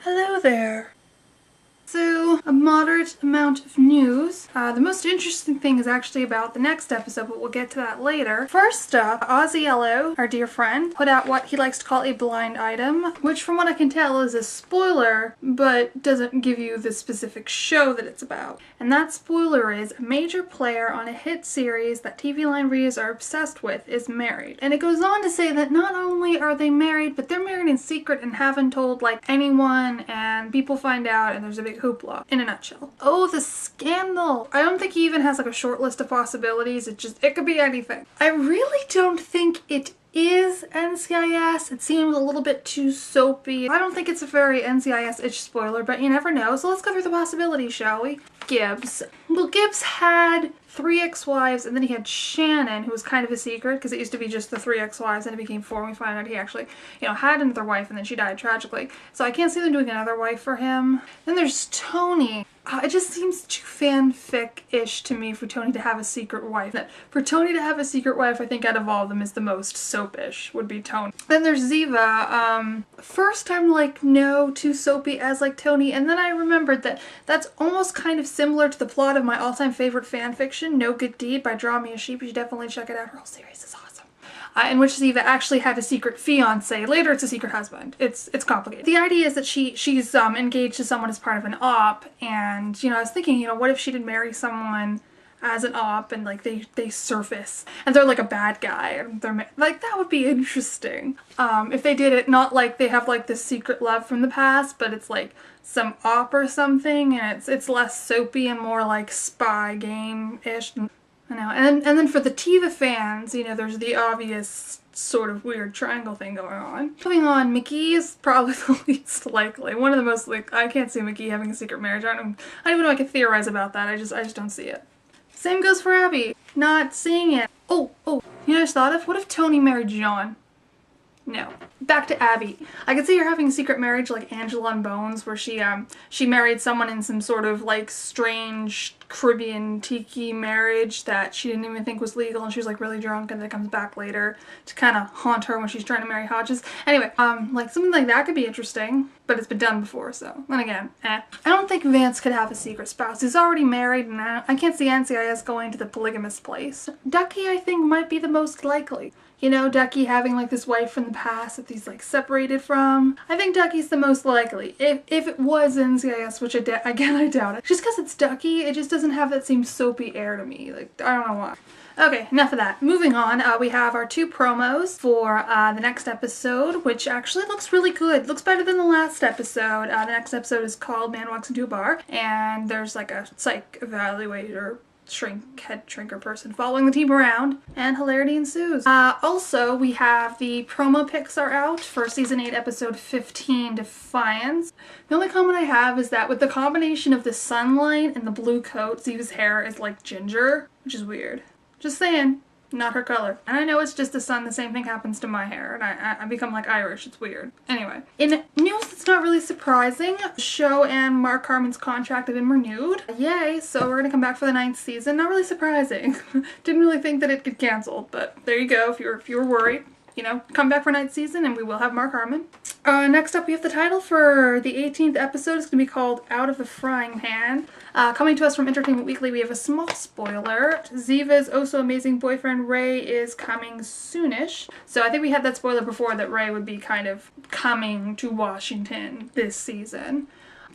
Hello there. So, a moderate amount of news. The most interesting thing is actually about the next episode, but we'll get to that later. First up, Ozzy Yellow, our dear friend, put out what he likes to call a blind item, which from what I can tell is a spoiler, but doesn't give you the specific show that it's about. And that spoiler is a major player on a hit series that TV line readers are obsessed with is married. And it goes on to say that not only are they married, but they're married in secret and haven't told like anyone, and people find out and there's a big hoopla, in a nutshell. Oh, the scandal! I don't think he even has like a short list of possibilities. It could be anything. I really don't think it is NCIS. It seems a little bit too soapy. I don't think it's a very NCIS-ish spoiler, but you never know. So let's go through the possibilities, shall we? Gibbs. Well, Gibbs had 3 ex-wives, and then he had Shannon, who was kind of a secret because it used to be just the 3 ex-wives and it became 4 and we find out he actually, had another wife and then she died tragically. So I can't see them doing another wife for him. Then there's Tony. It just seems too fanfic-ish to me for Tony to have a secret wife. For Tony to have a secret wife, I think out of all of them is the most soap-ish, would be Tony. Then there's Tiva. First I'm like, no, too soapy as like Tony, and then I remembered that that's almost kind of similar to the plot of my all-time favorite fanfiction, No Good Deed by Draw Me a Sheep. You should definitely check it out. Her whole series is awesome. In which Tiva actually had a secret fiancé. Later it's a secret husband. It's complicated. The idea is that she's engaged to someone as part of an op, and I was thinking, what if she did marry someone as an op and like they surface and they're like a bad guy and they're like, that would be interesting. If they did it not like they have like this secret love from the past, but it's like some op or something, and it's less soapy and more like spy game-ish. I know. And then for the Tiva fans, there's the obvious sort of weird triangle thing going on. Moving on, McGee is probably the least likely. One of the most I can't see McGee having a secret marriage. I don't even know I can theorize about that. I just don't see it. Same goes for Abby. Not seeing it. Oh, I just thought of, what if Tony married John? No. Back to Abby. I could see her having a secret marriage like Angela and Bones, where she married someone in some sort of like strange Caribbean tiki marriage that she didn't even think was legal, and she was like really drunk, and then it comes back later to kind of haunt her when she's trying to marry Hodges. Anyway, like something like that could be interesting, but it's been done before, so then again, I don't think Vance could have a secret spouse. He's already married, and I can't see NCIS going to the polygamous place. Ducky, I think, might be the most likely. Ducky having like this wife from the past that he's like separated from. I think Ducky's the most likely. If it was NCIS, which again I doubt it. Just because it's Ducky, it just doesn't have that same soapy air to me. Like, I don't know why. Okay, enough of that. Moving on, we have our 2 promos for the next episode, which actually looks really good. Looks better than the last episode. The next episode is called Man Walks Into a Bar, and there's like a psych evaluator head shrinker person following the team around, and hilarity ensues. Also, we have the promo pics are out for season 8 episode 15, Defiance. The only comment I have is that with the combination of the sunlight and the blue coat, Ziva's hair is like ginger, which is weird. Just saying. Not her color. And I know it's just the sun, the same thing happens to my hair, and I become like Irish, it's weird. Anyway, in news that's not really surprising, the show and Mark Harmon's contract have been renewed. Yay, so we're gonna come back for the 9th season. Not really surprising. Didn't really think that it'd get canceled, but there you go, if you were worried. Come back for 9th season and we will have Mark Harmon. Next up we have the title for the 18th episode. It's going to be called Out of the Frying Pan. Coming to us from Entertainment Weekly, we have a small spoiler. Ziva's oh-so-amazing boyfriend Ray is coming soonish. So I think we had that spoiler before that Ray would be kind of coming to Washington this season.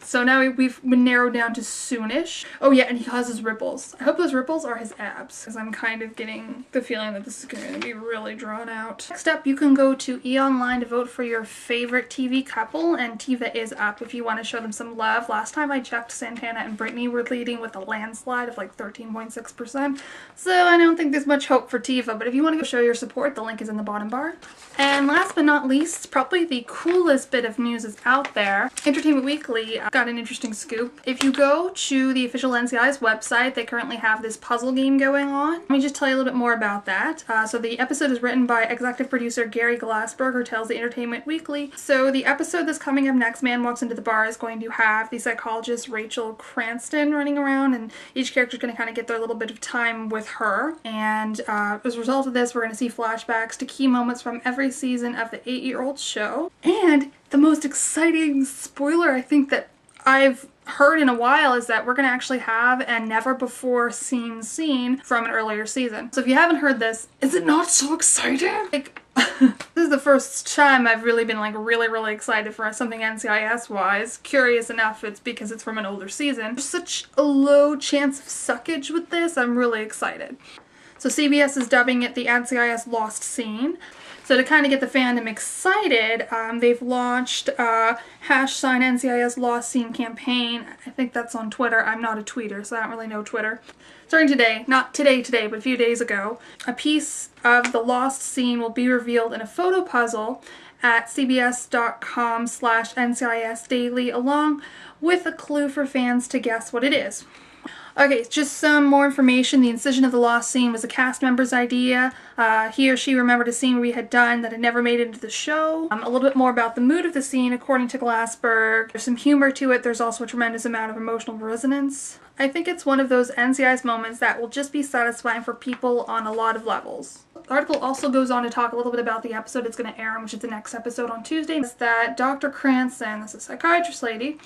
So now we've been narrowed down to soonish. Oh yeah, and he causes ripples. I hope those ripples are his abs, because I'm kind of getting the feeling that this is going to be really drawn out. Next up, you can go to E! to vote for your favorite TV couple, and Tiva is up if you want to show them some love. Last time I checked, Santana and Brittany were leading with a landslide of like 13.6%, so I don't think there's much hope for Tiva, but if you want to go show your support, the link is in the bottom bar. And last but not least, probably the coolest bit of news is out there. Entertainment Weekly got an interesting scoop. If you go to the official NCIS website, they currently have this puzzle game going on. Let me just tell you a little bit more about that. So the episode is written by executive producer Gary Glassberg, who tells the Entertainment Weekly. So the episode that's coming up next, Man Walks Into the Bar, is going to have the psychologist Rachel Cranston running around, and each character is going to kind of get their little bit of time with her. And as a result of this, we're going to see flashbacks to key moments from every season of the 8-year-old show. And the most most exciting spoiler I think that I've heard in a while is that we're going to actually have a never before seen scene from an earlier season. So if you haven't heard this, is it not so exciting? Like, this is the first time I've really been like really excited for something NCIS wise. Curious enough it's because it's from an older season. There's such a low chance of suckage with this, I'm really excited. So CBS is dubbing it the NCIS Lost Scene. So to kind of get the fandom excited, they've launched a #NCIS Lost Scene campaign. I think that's on Twitter. I'm not a tweeter, so I don't really know Twitter. Starting today, not today, but a few days ago, a piece of the Lost Scene will be revealed in a photo puzzle at cbs.com/NCIS Daily, along with a clue for fans to guess what it is. Okay, just some more information. The incision of the lost scene was a cast member's idea. He or she remembered a scene we had done that had never made it into the show. A little bit more about the mood of the scene, according to Glassberg. There's some humor to it. There's also a tremendous amount of emotional resonance. I think it's one of those NCIS moments that will just be satisfying for people on a lot of levels. The article also goes on to talk a little bit about the episode it's going to air, which is the next episode on Tuesday. Is that Dr. Cranston, this is a psychiatrist lady,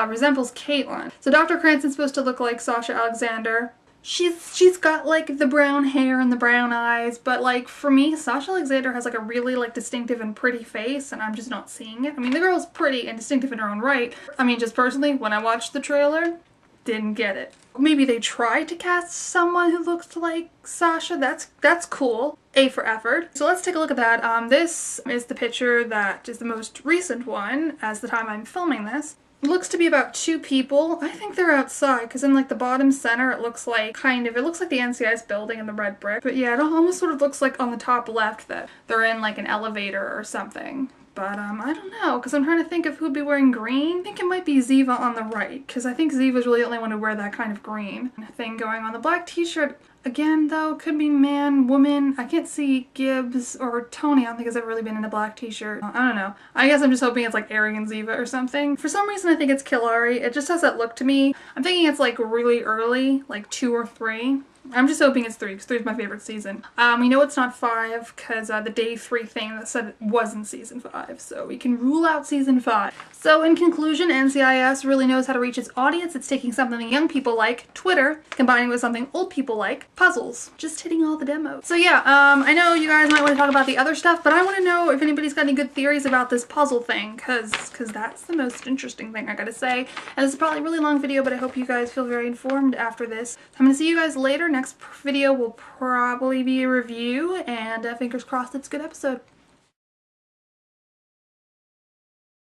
resembles Caitlin. So Dr. Cranston's supposed to look like Sasha Alexander. She's got like the brown hair and the brown eyes, but like for me, Sasha Alexander has like a really like distinctive and pretty face, and I'm just not seeing it. I mean, the girl's pretty and distinctive in her own right. I mean, just personally, when I watched the trailer, didn't get it. Maybe they tried to cast someone who looks like Sasha. That's cool. A for effort. So let's take a look at that. This is the picture that is the most recent one as the time I'm filming this. It looks to be about 2 people. I think they're outside because in like the bottom center it looks like it looks like the NCIS building in the red brick. But yeah, it almost sort of looks like on the top left that they're in like an elevator or something. But I don't know, because I'm trying to think of who'd be wearing green. I think it might be Tiva on the right, because I think Ziva's really the only one to wear that kind of green thing going on. The black t-shirt, again though, could be man, woman. I can't see Gibbs or Tony. I don't think has ever really been in a black t-shirt. I don't know. I guess I'm just hoping it's like Aryan Ziva or something. For some reason I think it's Killari. It just has that look to me. I'm thinking it's like really early, like 2 or 3. I'm just hoping it's 3 because 3 is my favorite season. We know it's not 5 because the day 3 thing that said it wasn't season 5, so we can rule out season 5. So in conclusion, NCIS really knows how to reach its audience. It's taking something young people like, Twitter, combining with something old people like, puzzles. Just hitting all the demos. So yeah, I know you guys might want to talk about the other stuff, but I want to know if anybody's got any good theories about this puzzle thing, because that's the most interesting thing I gotta say. And this is probably a really long video, but I hope you guys feel very informed after this. I'm gonna see you guys later. Next video will probably be a review, and fingers crossed it's a good episode.